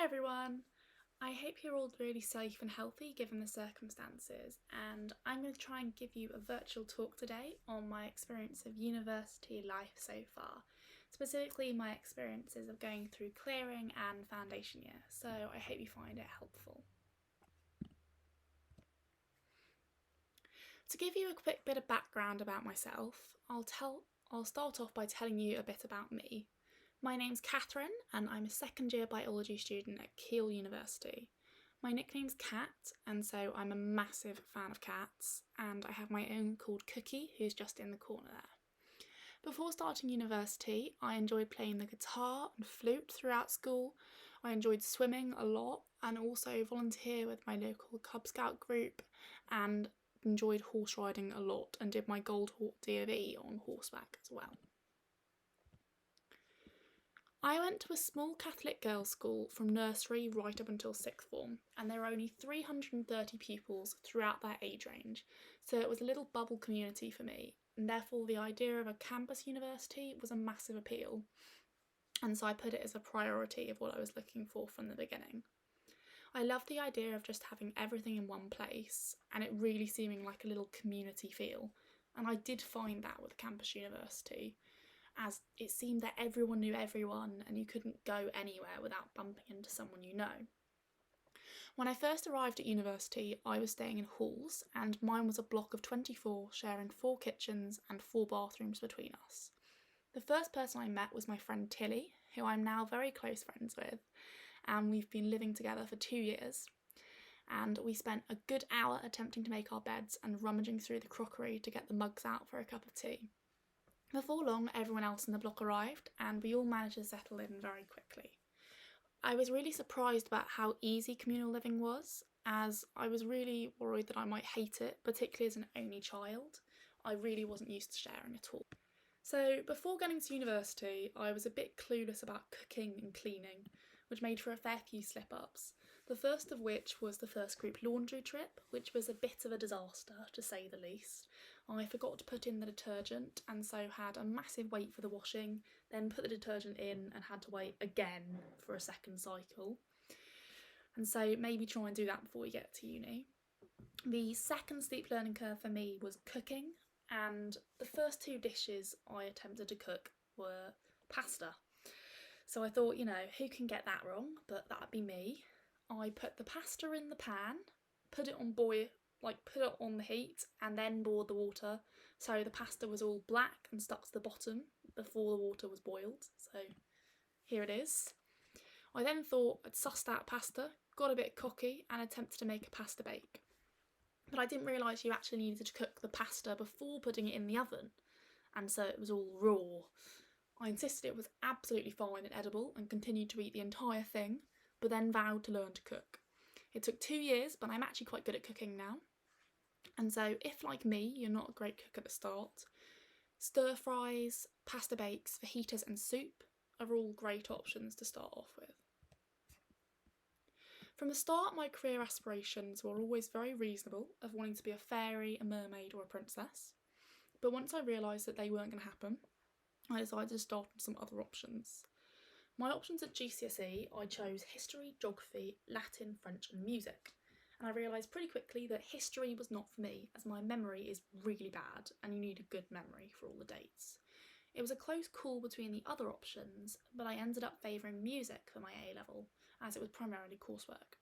everyone! I hope you're all really safe and healthy given the circumstances, and I'm going to try and give you a virtual talk today on my experience of university life so far, specifically my experiences of going through clearing and foundation year, so I hope you find it helpful. To give you a quick bit of background about myself, I'll start off by telling you a bit about me. My name's Catherine and I'm a second year biology student at Keele University. My nickname's Cat, and so I'm a massive fan of cats, and I have my own called Cookie, who's just in the corner there. Before starting university, I enjoyed playing the guitar and flute throughout school. I enjoyed swimming a lot and also volunteer with my local Cub Scout group and enjoyed horse riding a lot and did my Gold Hawk DOE on horseback as well. I went to a small Catholic girls' school from nursery right up until sixth form, and there were only 330 pupils throughout that age range, so it was a little bubble community for me, and therefore the idea of a campus university was a massive appeal, and so I put it as a priority of what I was looking for from the beginning. I loved the idea of just having everything in one place, and it really seeming like a little community feel, and I did find that with campus university, as it seemed that everyone knew everyone and you couldn't go anywhere without bumping into someone you know. When I first arrived at university, I was staying in halls, and mine was a block of 24 sharing 4 kitchens and 4 bathrooms between us. The first person I met was my friend Tilly, who I'm now very close friends with, and we've been living together for 2 years. And we spent a good hour attempting to make our beds and rummaging through the crockery to get the mugs out for a cup of tea. Before long, everyone else in the block arrived, and we all managed to settle in very quickly. I was really surprised about how easy communal living was, as I was really worried that I might hate it, particularly as an only child. I really wasn't used to sharing at all. So before getting to university, I was a bit clueless about cooking and cleaning, which made for a fair few slip-ups. The first of which was the first group laundry trip, which was a bit of a disaster, to say the least. I forgot to put in the detergent and so had a massive wait for the washing, then put the detergent in and had to wait again for a second cycle. And so maybe try and do that before you get to uni. The second steep learning curve for me was cooking, and the first 2 dishes I attempted to cook were pasta. So I thought, who can get that wrong? But that'd be me. I put the pasta in the pan, put it on the heat, and then boiled the water. So the pasta was all black and stuck to the bottom before the water was boiled. So here it is. I then thought I'd sussed out pasta, got a bit cocky, and attempted to make a pasta bake. But I didn't realise you actually needed to cook the pasta before putting it in the oven, and so it was all raw. I insisted it was absolutely fine and edible and continued to eat the entire thing, but then vowed to learn to cook. It took 2 years, but I'm actually quite good at cooking now. And so if, like me, you're not a great cook at the start, stir fries, pasta bakes, fajitas and soup are all great options to start off with. From the start, my career aspirations were always very reasonable, of wanting to be a fairy, a mermaid or a princess. But once I realised that they weren't going to happen, I decided to start on some other options. My options at GCSE, I chose history, geography, Latin, French and music. And I realised pretty quickly that history was not for me, as my memory is really bad and you need a good memory for all the dates. It was a close call between the other options, but I ended up favouring music for my A-level, as it was primarily coursework.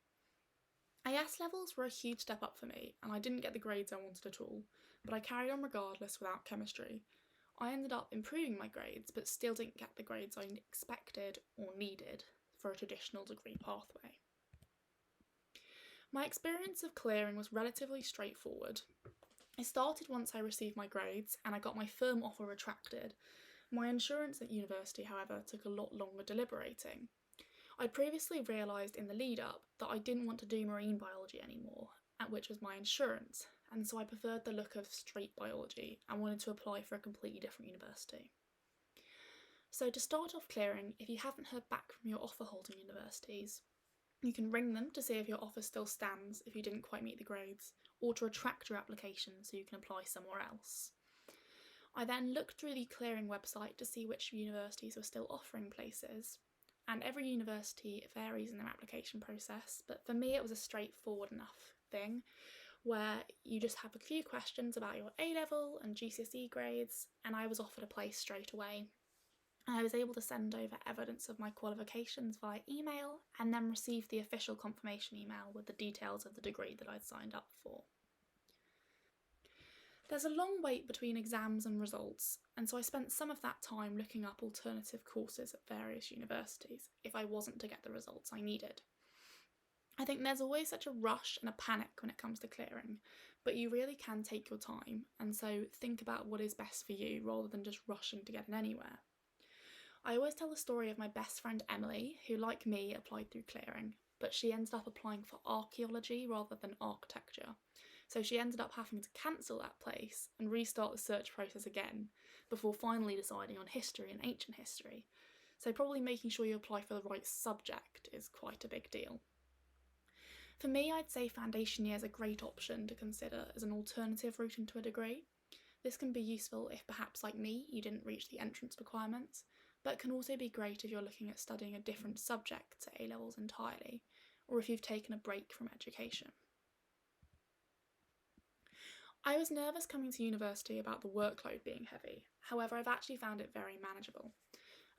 AS levels were a huge step up for me, and I didn't get the grades I wanted at all, but I carried on regardless without chemistry. I ended up improving my grades, but still didn't get the grades I expected or needed for a traditional degree pathway. My experience of clearing was relatively straightforward. It started once I received my grades and I got my firm offer retracted. My insurance at university, however, took a lot longer deliberating. I'd previously realised in the lead up that I didn't want to do marine biology anymore, which was my insurance, and so I preferred the look of straight biology and wanted to apply for a completely different university. So to start off clearing, if you haven't heard back from your offer holding universities, you can ring them to see if your offer still stands if you didn't quite meet the grades, or to retract your application so you can apply somewhere else. I then looked through the clearing website to see which universities were still offering places, and every university varies in their application process, but for me it was a straightforward enough thing where you just have a few questions about your A-level and GCSE grades, and I was offered a place straight away. I was able to send over evidence of my qualifications via email and then receive the official confirmation email with the details of the degree that I'd signed up for. There's a long wait between exams and results, and so I spent some of that time looking up alternative courses at various universities if I wasn't to get the results I needed. I think there's always such a rush and a panic when it comes to clearing, but you really can take your time, and so think about what is best for you rather than just rushing to get in anywhere. I always tell the story of my best friend Emily, who, like me, applied through clearing, but she ended up applying for archaeology rather than architecture. So she ended up having to cancel that place and restart the search process again before finally deciding on history and ancient history. So probably making sure you apply for the right subject is quite a big deal. For me, I'd say foundation year is a great option to consider as an alternative route into a degree. This can be useful if perhaps, like me, you didn't reach the entrance requirements, but can also be great if you're looking at studying a different subject to A-levels entirely, or if you've taken a break from education. I was nervous coming to university about the workload being heavy, however I've actually found it very manageable.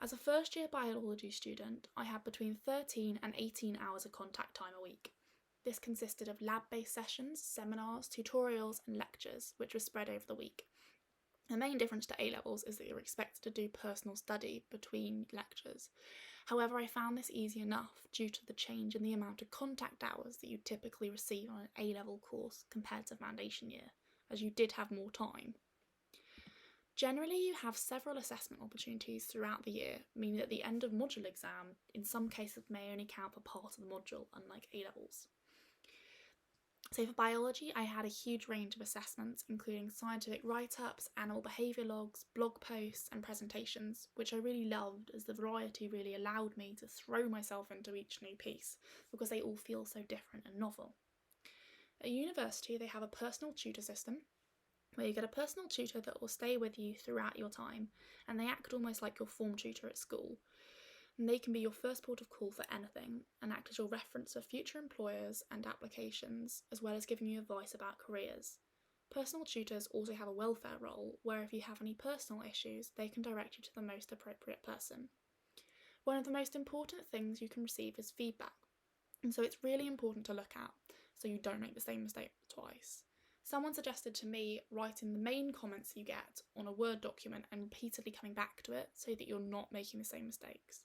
As a first year biology student, I had between 13 and 18 hours of contact time a week. This consisted of lab-based sessions, seminars, tutorials and lectures, which were spread over the week. The main difference to A-levels is that you're expected to do personal study between lectures. However, I found this easy enough due to the change in the amount of contact hours that you typically receive on an A-level course compared to foundation year, as you did have more time. Generally, you have several assessment opportunities throughout the year, meaning that the end of module exam in some cases may only count for part of the module, unlike A-levels. So for biology, I had a huge range of assessments, including scientific write-ups, animal behaviour logs, blog posts and presentations, which I really loved as the variety really allowed me to throw myself into each new piece because they all feel so different and novel. At university, they have a personal tutor system where you get a personal tutor that will stay with you throughout your time, and they act almost like your form tutor at school. And they can be your first port of call for anything and act as your reference for future employers and applications, as well as giving you advice about careers. Personal tutors also have a welfare role, where if you have any personal issues, they can direct you to the most appropriate person. One of the most important things you can receive is feedback, and so it's really important to look at, so you don't make the same mistake twice. Someone suggested to me writing the main comments you get on a Word document and repeatedly coming back to it so that you're not making the same mistakes.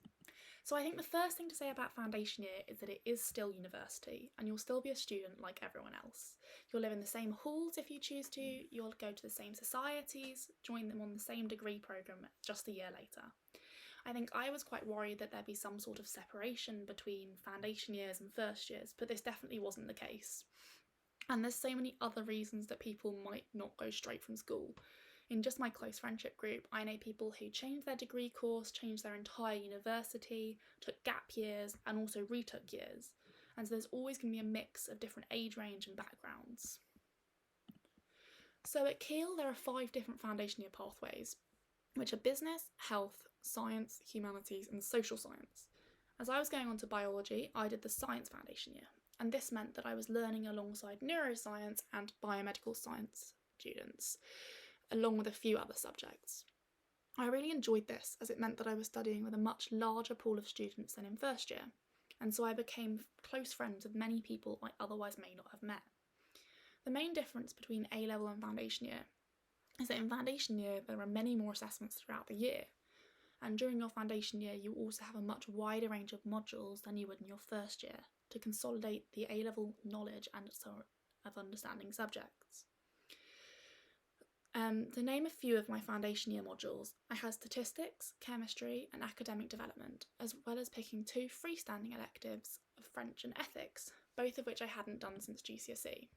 So I think the first thing to say about foundation year is that it is still university and you'll still be a student like everyone else. You'll live in the same halls if you choose to, you'll go to the same societies, join them on the same degree programme just a year later. I think I was quite worried that there'd be some sort of separation between foundation years and first years, but this definitely wasn't the case. And there's so many other reasons that people might not go straight from school. In just my close friendship group, I know people who changed their degree course, changed their entire university, took gap years, and also retook years. And so there's always going to be a mix of different age range and backgrounds. So at Keele, there are 5 different foundation year pathways, which are business, health, science, humanities, and social science. As I was going on to biology, I did the science foundation year, and this meant that I was learning alongside neuroscience and biomedical science students, along with a few other subjects. I really enjoyed this as it meant that I was studying with a much larger pool of students than in first year, and so I became close friends with many people I otherwise may not have met. The main difference between A-level and foundation year is that in foundation year there are many more assessments throughout the year, and during your foundation year you also have a much wider range of modules than you would in your first year to consolidate the A-level knowledge and sort of understanding subjects. To name a few of my foundation year modules, I had statistics, chemistry and academic development, as well as picking 2 freestanding electives of French and ethics, both of which I hadn't done since GCSE.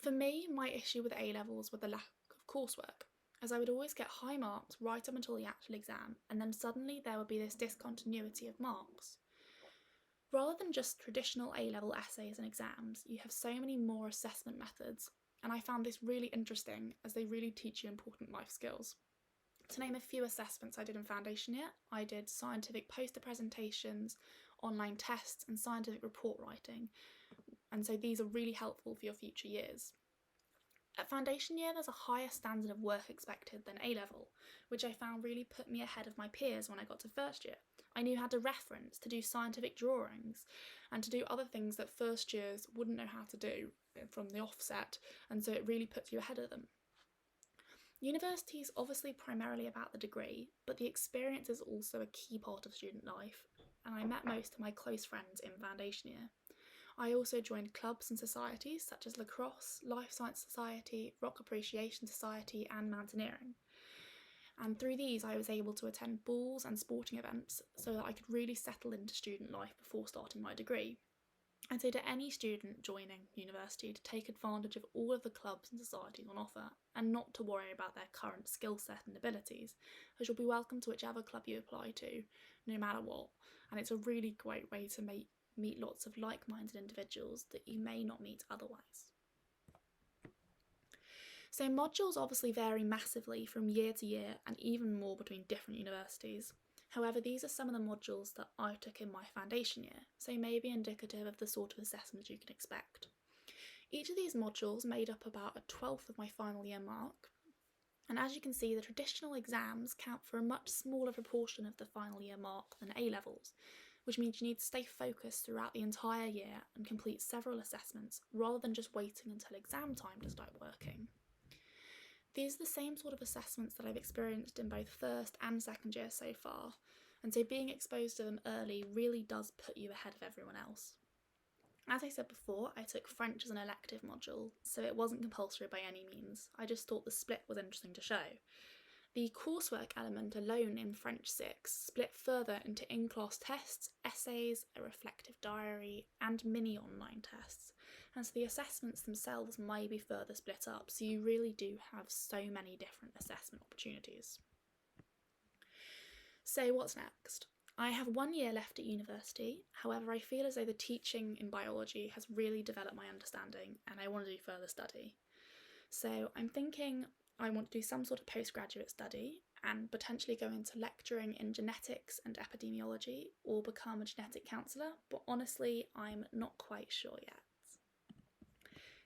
For me, my issue with A-levels was the lack of coursework, as I would always get high marks right up until the actual exam, and then suddenly there would be this discontinuity of marks. Rather than just traditional A-level essays and exams, you have so many more assessment methods, and I found this really interesting as they really teach you important life skills. To name a few assessments I did in foundation year, I did scientific poster presentations, online tests, and scientific report writing, and so these are really helpful for your future years. At foundation year, there's a higher standard of work expected than A-level, which I found really put me ahead of my peers when I got to first year. I knew how to reference, to do scientific drawings, and to do other things that first years wouldn't know how to do from the offset, and so it really puts you ahead of them. University is obviously primarily about the degree, but the experience is also a key part of student life, and I met most of my close friends in foundation year. I also joined clubs and societies such as lacrosse, Life Science Society, Rock Appreciation Society, and mountaineering. And through these, I was able to attend balls and sporting events so that I could really settle into student life before starting my degree. I'd say to any student joining university to take advantage of all of the clubs and societies on offer and not to worry about their current skill set and abilities, as you'll be welcome to whichever club you apply to, no matter what, and it's a really great way to meet lots of like-minded individuals that you may not meet otherwise. So modules obviously vary massively from year to year and even more between different universities. However, these are some of the modules that I took in my foundation year, so may be indicative of the sort of assessments you can expect. Each of these modules made up about a 12th of my final year mark, and as you can see, the traditional exams count for a much smaller proportion of the final year mark than A-levels, which means you need to stay focused throughout the entire year and complete several assessments rather than just waiting until exam time to start working. These are the same sort of assessments that I've experienced in both first and second year so far, and so being exposed to them early really does put you ahead of everyone else. As I said before, I took French as an elective module, so it wasn't compulsory by any means. I just thought the split was interesting to show. The coursework element alone in French 6 split further into in-class tests, essays, a reflective diary, and mini online tests, and so the assessments themselves may be further split up, so you really do have so many different assessment opportunities. So what's next? I have 1 year left at university, however I feel as though the teaching in biology has really developed my understanding and I want to do further study. So I'm thinking I want to do some sort of postgraduate study and potentially go into lecturing in genetics and epidemiology or become a genetic counsellor, but honestly I'm not quite sure yet.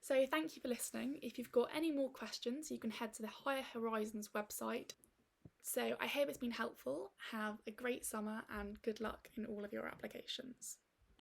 So thank you for listening. If you've got any more questions, you can head to the Higher Horizons website. So I hope it's been helpful. Have a great summer and good luck in all of your applications.